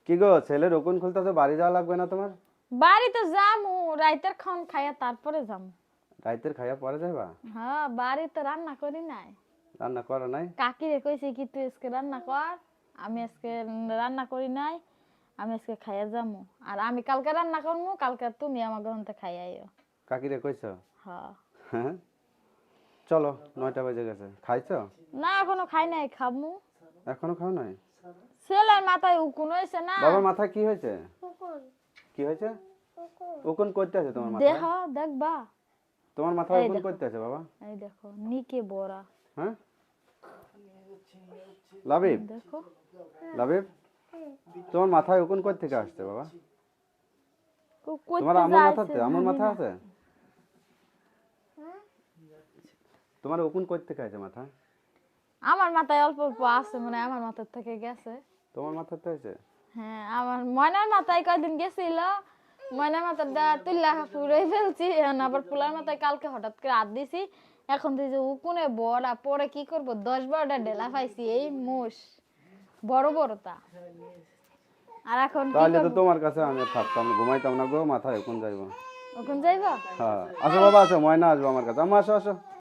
কি গো ছেলের রকুন খুলতেছে, বাড়ি যাওয়া লাগবে না তোমার? বাড়ি তো যামু, রাইতের খাওন খাইয়া তারপরে যামু। রাইতের খাইয়া পরে যাইবা? হ্যাঁ, বাড়ি তো রান্না করি নাই। রান্না করো নাই? কাকিরে কইছি কি তুই আজকে রান্না কর, আমি আজকে রান্না করি নাই, আমি আজকে খাইয়া যামু। আর আমি কালকে রান্না করমু, কালকে তুমি আমার গ্রহণতে খাইয়া আইও। কাকিরে কইছো? হ্যাঁ। হ্যাঁ, চলো 9টা বেজে গেছে, খাইছো? না এখনো খাই নাই, খামু। এখনো খাও নাই? ছেলের মাথায় উকুন হয়েছে না। বাবার মাথায় কি হয়েছে? কি হয়েছে? উকুন করতে আছে তোমার দেহ মাথায়? দেখবা। তোমার মাথায় এই উকুন দেখো, করতে আছে বাবা? এই দেখো নিকে বড়া। হ্যাঁ, লাবিব, দেখো লাবিব, তোমার মাথায় উকুন কই থেকে আসছে বাবা? তোমার কইতে আমুর যাইছে মাথাতে, আমুর জানি মাথায় না। আছে? তোমার উকুন কই থেকে আছে মাথায়? আমার মাথায় অল্প অল্প আছে, মানে আমার মাথার থেকে গেছে। তোমার মাথাতে হয়েছে? হ্যাঁ, আমার ময়নার মাথায় কয়দিন গেছিল, ময়নার মাথাটা তুইলা পুরাই ফেলছি, এখন আবার পোলার মাথায় কালকে হঠাৎ করে হাত দিছি, এখন তুই যে উকুনে বড়া পরে কি করব, 10-12টা ডেলা পাইছি, এই মোষ বড় বড়টা। আর এখন কি তাহলে তো করব? তোমার কাছে আমি আর থাকতাম না, ঘুমাইতাম না গো, মাথায় উকুন যাইবো। ওখান যাইবা? হ্যাঁ, আসো বাবা, আসো, ময়না আসবো আমার কাছে, আম্মা আসো আসো।